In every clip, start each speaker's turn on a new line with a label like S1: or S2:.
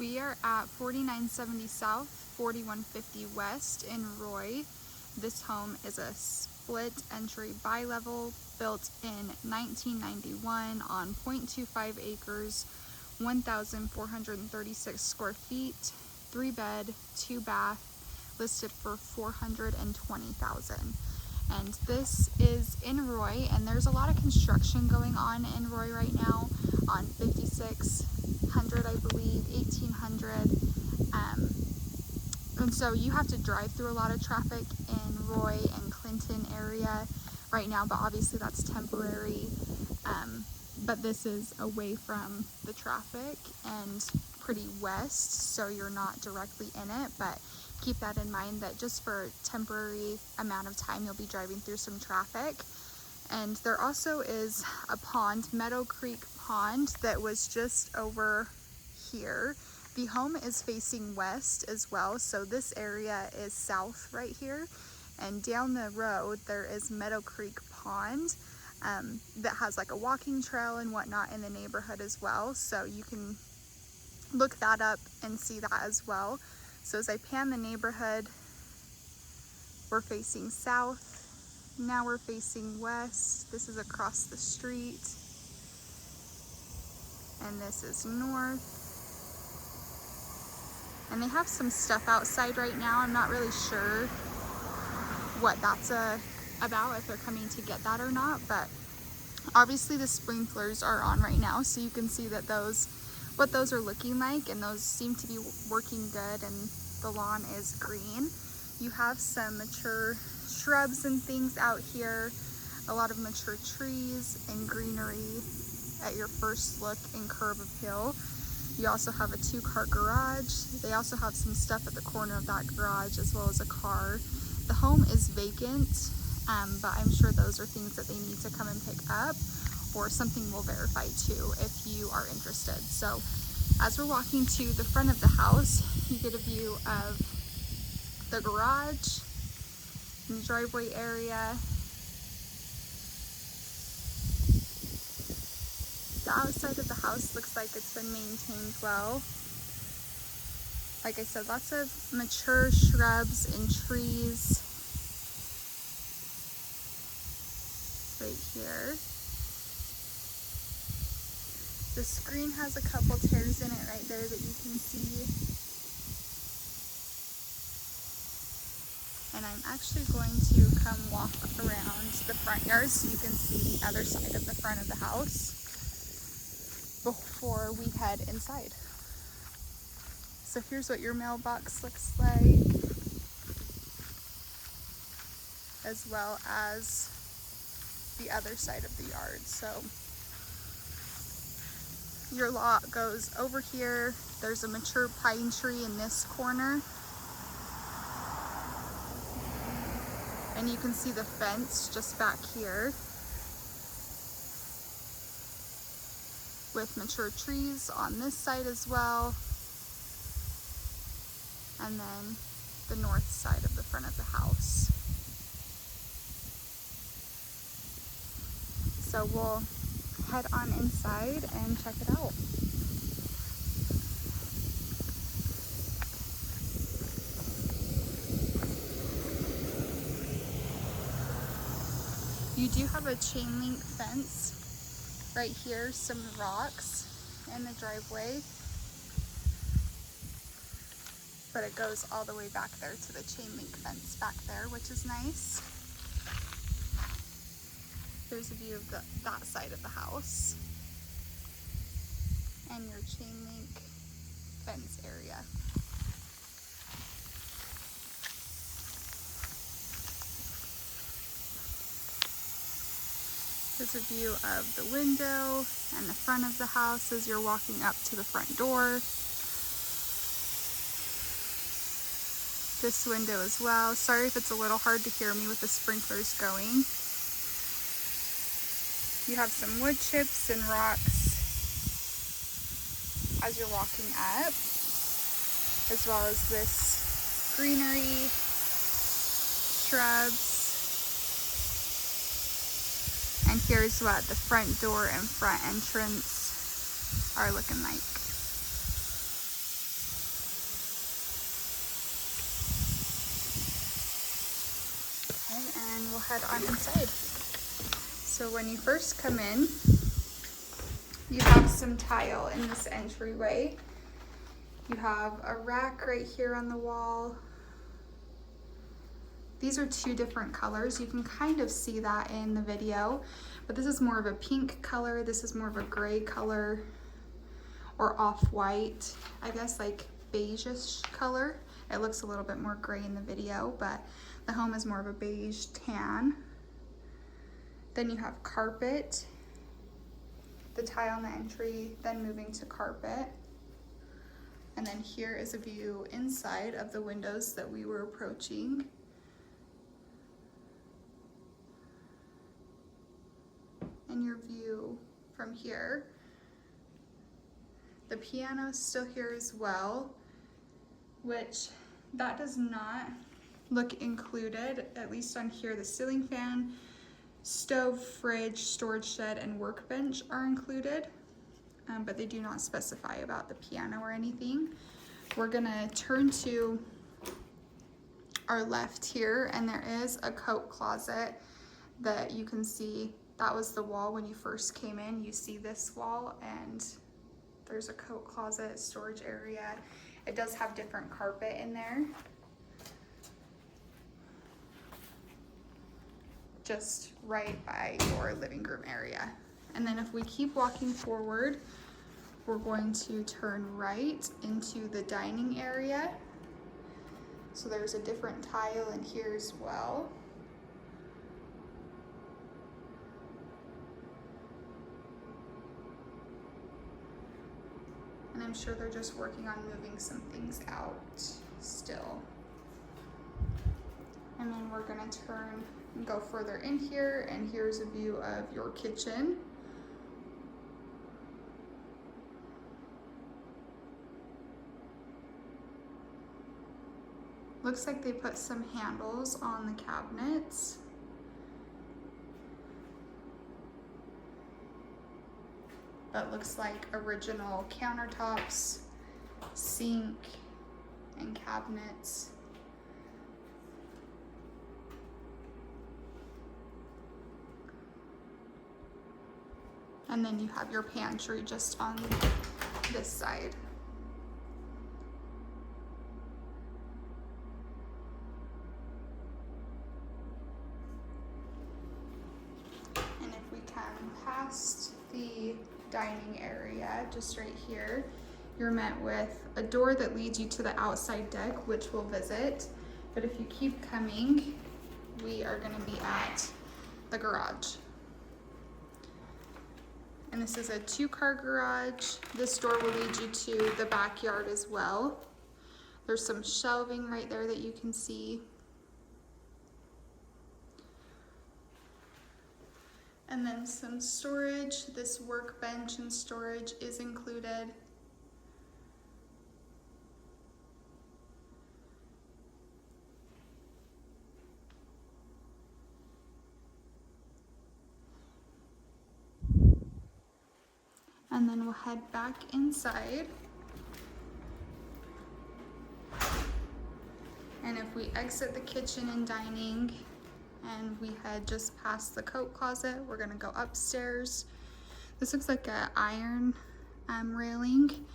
S1: We are at 4970 South, 4150 West in Roy. This home is a split entry bi-level built in 1991 on 0.25 acres, 1,436 square feet, 3-bed, 2-bath, listed for $420,000. And this is in Roy, and there's a lot of construction going on in Roy right now on 5600, I believe, 1800. And so you have to drive through a lot of traffic in Roy and Clinton area right now, but obviously that's temporary. But this is away from the traffic and pretty west, so you're not directly in it, but keep that in mind that just for a temporary amount of time you'll be driving through some traffic. And there also is a pond, Meadow Creek Pond, that was just over here. The home is facing west as well, so this area is south right here, and down the road there is Meadow Creek Pond that has like a walking trail and whatnot in the neighborhood as well, so you can look that up and see that as well. So as I pan the neighborhood, we're facing south, now we're facing west, this is across the street, and this is north. And they have some stuff outside right now. I'm not really sure what that's about, if they're coming to get that or not, but obviously the sprinklers are on right now, so you can see that what those are looking like, and those seem to be working good, and the lawn is green. You have some mature shrubs and things out here, a lot of mature trees and greenery at your first look in Curb Appeal. You also have a 2-car garage. They also have some stuff at the corner of that garage as well as a car. The home is vacant, but I'm sure those are things that they need to come and pick up, or something we'll verify too if you are interested. So as we're walking to the front of the house, you get a view of the garage and the driveway area. The outside of the house looks like it's been maintained well. Like I said, lots of mature shrubs and trees right here. The screen has a couple tears in it right there that you can see. And I'm actually going to come walk around the front yard so you can see the other side of the front of the house before we head inside. So here's what your mailbox looks like, as well as the other side of the yard. So your lot goes over here. There's a mature pine tree in this corner, and you can see the fence just back here with mature trees on this side as well, and then the north side of the front of the house. So we'll head on inside and check it out. You do have a chain link fence right here, some rocks in the driveway, but it goes all the way back there to the chain link fence back there, which is nice. There's a view of that side of the house and your chain link fence area. There's a view of the window and the front of the house as you're walking up to the front door. This window as well. Sorry if it's a little hard to hear me with the sprinklers going. You have some wood chips and rocks as you're walking up, as well as this greenery, shrubs. And here's what the front door and front entrance are looking like. we'll head on inside. So when you first come in, you have some tile in this entryway. You have a rack right here on the wall. These are two different colors. You can kind of see that in the video, but this is more of a pink color. This is more of a gray color, or off-white, I guess, like beige-ish color. It looks a little bit more gray in the video, but the home is more of a beige tan. Then you have carpet, the tile in the entry, then moving to carpet. And then here is a view inside of the windows that we were approaching. And your view from here. The piano is still here as well, which that does not look included, at least on here. The ceiling fan, stove, fridge, storage shed, and workbench are included, but they do not specify about the piano or anything. We're gonna turn to our left here, and there is a coat closet that you can see. That was the wall when you first came in. You see this wall, and there's a coat closet, storage area. It does have different carpet in there. Just right by your living room area. And then if we keep walking forward, we're going to turn right into the dining area. So there's a different tile in here as well. And I'm sure they're just working on moving some things out still. And then we're gonna turn and go further in here, and here's a view of your kitchen. Looks like they put some handles on the cabinets. But looks like original countertops, sink, and cabinets. And then you have your pantry just on this side. And if we come past the dining area, just right here, you're met with a door that leads you to the outside deck, which we'll visit. But if you keep coming, we are gonna be at the garage. And this is a 2-car garage. This door will lead you to the backyard as well. There's some shelving right there that you can see. And then some storage. This workbench and storage is included. And then we'll head back inside. And if we exit the kitchen and dining and we head just past the coat closet, we're gonna go upstairs. This looks like an iron railing.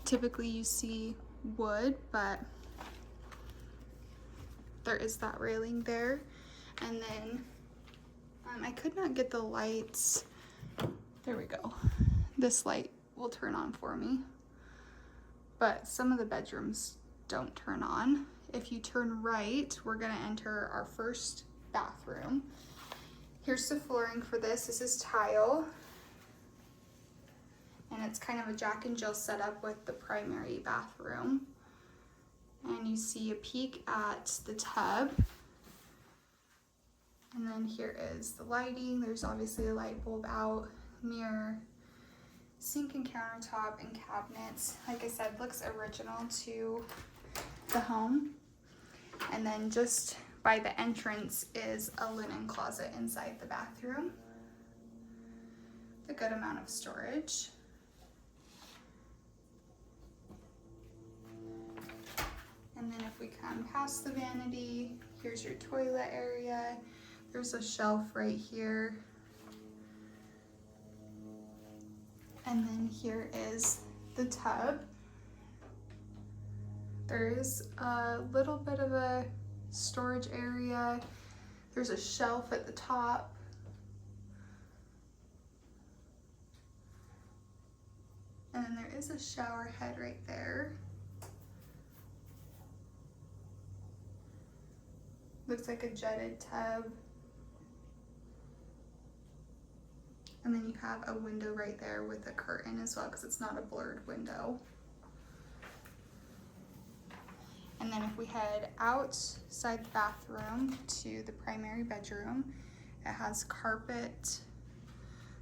S1: Typically you see wood, but there is that railing there. And then I could not get the lights. There we go. This light will turn on for me, but some of the bedrooms don't turn on. If you turn right, we're gonna enter our first bathroom. Here's the flooring for this. This is tile, and it's kind of a Jack and Jill setup with the primary bathroom. And you see a peek at the tub. And then here is the lighting. There's obviously a light bulb out, mirror, sink and countertop and cabinets. Like I said, looks original to the home. And then just by the entrance is a linen closet inside the bathroom. A good amount of storage. And then if we come past the vanity, here's your toilet area. There's a shelf right here. And then here is the tub. There is a little bit of a storage area. There's a shelf at the top. And then there is a shower head right there. Looks like a jetted tub. And then you have a window right there with a curtain as well, because it's not a blurred window. And then if we head outside the bathroom to the primary bedroom, it has carpet.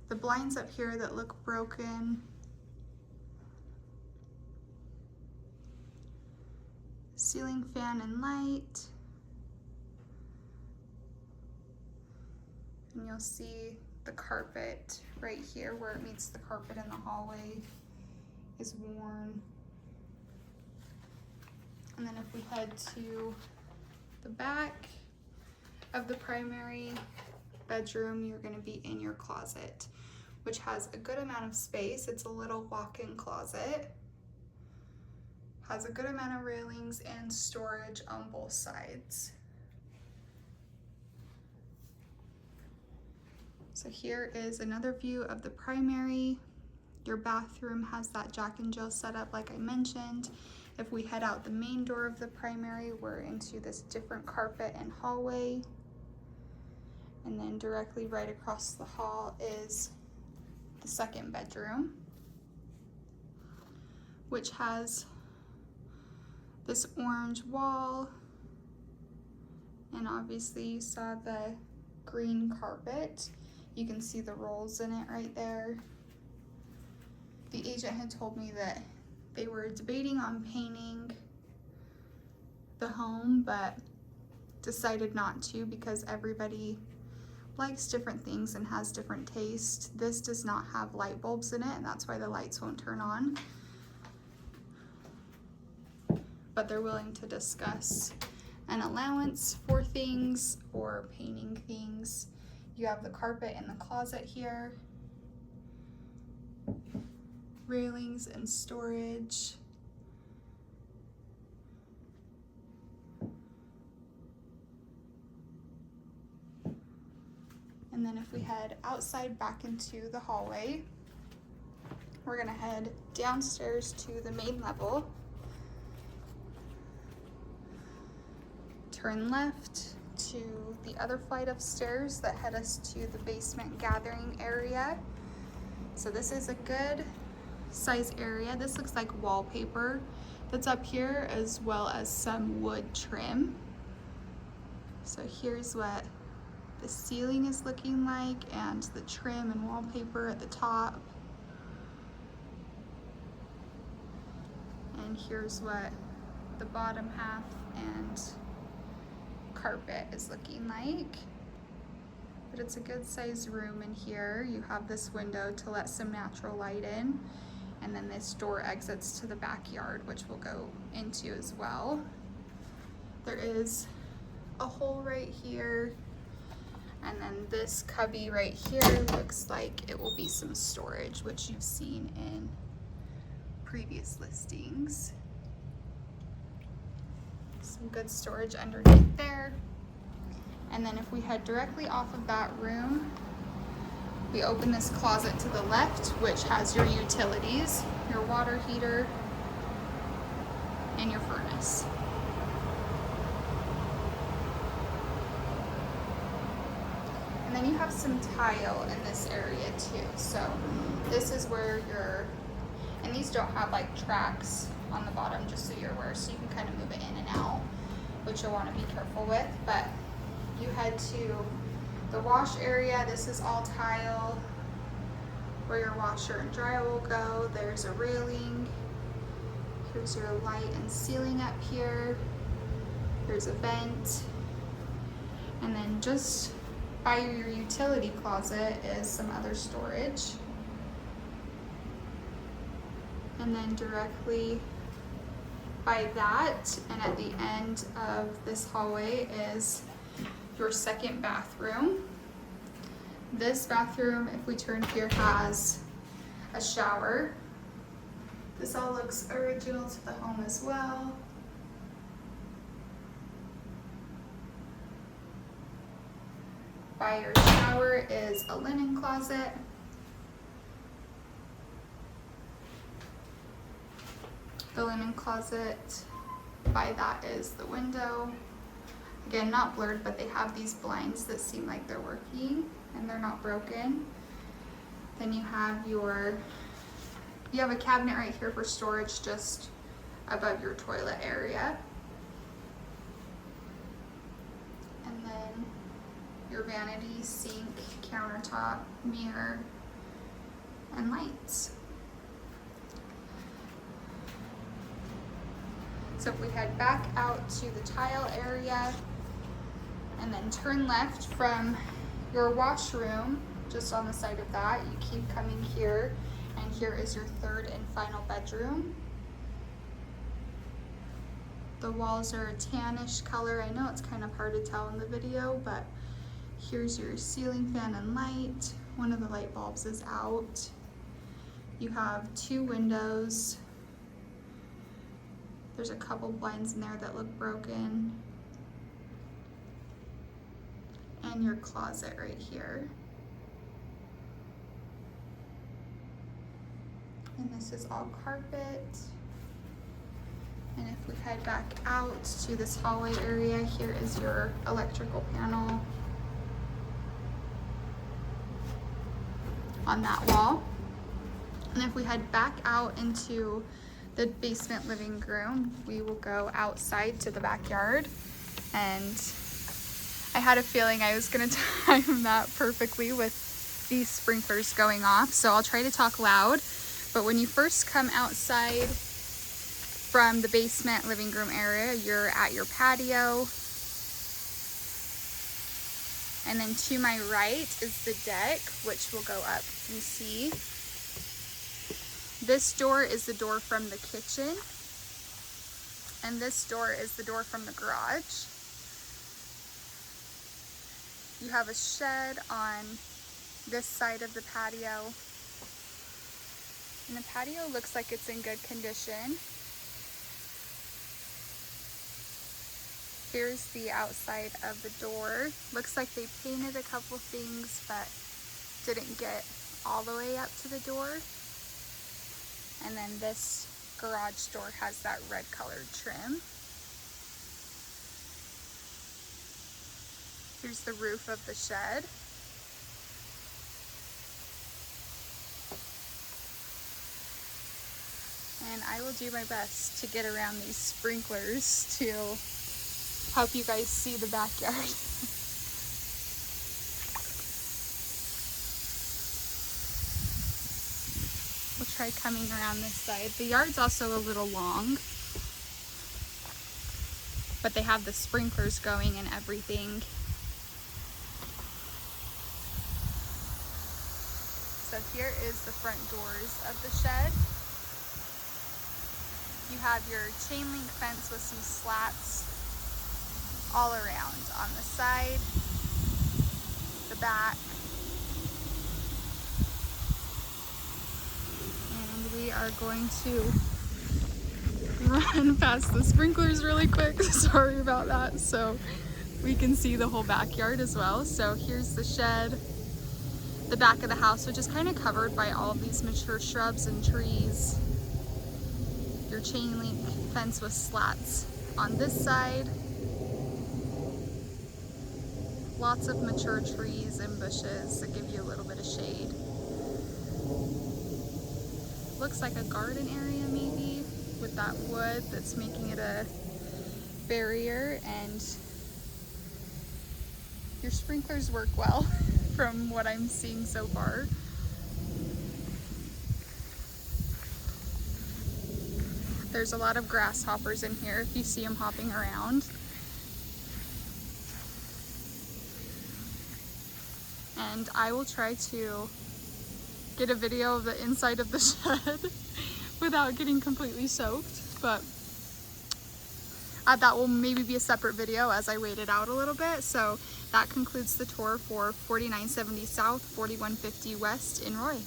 S1: The blinds up here that look broken. Ceiling fan and light. And you'll see the carpet right here where it meets the carpet in the hallway is worn. And then if we head to the back of the primary bedroom, you're going to be in your closet, which has a good amount of space. It's a little walk-in closet. Has a good amount of railings and storage on both sides. So here is another view of the primary. Your bathroom has that Jack and Jill setup like I mentioned. If we head out the main door of the primary, we're into this different carpet and hallway. And then directly right across the hall is the second bedroom, which has this orange wall. And obviously you saw the green carpet. You can see the rolls in it right there. The agent had told me that they were debating on painting the home, but decided not to because everybody likes different things and has different tastes. This does not have light bulbs in it, and that's why the lights won't turn on. But they're willing to discuss an allowance for things or painting things. You have the carpet in the closet here, railings and storage. And then if we head outside back into the hallway, we're gonna head downstairs to the main level. Turn left to the other flight of stairs that head us to the basement gathering area. So this is a good size area. This looks like wallpaper that's up here, as well as some wood trim. So here's what the ceiling is looking like, and the trim and wallpaper at the top. And here's what the bottom half and carpet is looking like. But it's a good sized room in here. You have this window to let some natural light in, and then this door exits to the backyard, which we'll go into as well. There is a hole right here, and then this cubby right here looks like it will be some storage, which you've seen in previous listings. Some good storage underneath there. And then if we head directly off of that room, we open this closet to the left, which has your utilities, your water heater, and your furnace. And then you have some tile in this area too. So this is where and these don't have like tracks on the bottom, just so you're aware, so you can kind of move it in and out, which you'll want to be careful with. But you head to the wash area. This is all tile where your washer and dryer will go. There's a railing. Here's your light and ceiling up here. There's a vent. And then just by your utility closet is some other storage. And then directly by that, and at the end of this hallway, is your second bathroom. This bathroom, if we turn here, has a shower. This all looks original to the home as well. By your shower is a linen closet. The linen closet, by that is the window. Again, not blurred, but they have these blinds that seem like they're working and they're not broken. Then you have a cabinet right here for storage just above your toilet area. And then your vanity, sink, countertop, mirror, and lights. So if we head back out to the tile area and then turn left from your washroom, just on the side of that, you keep coming here, and here is your third and final bedroom. The walls are a tannish color. I know it's kind of hard to tell in the video, but here's your ceiling fan and light. One of the light bulbs is out. You have 2 windows. There's a couple blinds in there that look broken. And your closet right here. And this is all carpet. And if we head back out to this hallway area, here is your electrical panel on that wall. And if we head back out into the basement living room, we will go outside to the backyard. And I had a feeling I was gonna time that perfectly with these sprinklers going off, so I'll try to talk loud. But when you first come outside from the basement living room area, you're at your patio. And then to my right is the deck, which will go up and see. This door is the door from the kitchen. And this door is the door from the garage. You have a shed on this side of the patio. And the patio looks like it's in good condition. Here's the outside of the door. Looks like they painted a couple things, but didn't get all the way up to the door. And then this garage door has that red colored trim. Here's the roof of the shed. And I will do my best to get around these sprinklers to help you guys see the backyard. We'll try coming around this side. The yard's also a little long, but they have the sprinklers going and everything. So here is the front doors of the shed. You have your chain link fence with some slats all around on the side, the back, and we are going to run past the sprinklers really quick. Sorry about that. So we can see the whole backyard as well. So here's the shed, the back of the house, which is kind of covered by all of these mature shrubs and trees. Your chain link fence with slats on this side. Lots of mature trees and bushes that give you a little bit of shade. Looks like a garden area maybe, with that wood that's making it a barrier, and your sprinklers work well from what I'm seeing so far. There's a lot of grasshoppers in here if you see them hopping around. And I will try to get a video of the inside of the shed without getting completely soaked, but that will maybe be a separate video as I wait it out a little bit. So that concludes the tour for 4970 South, 4150 West in Roy.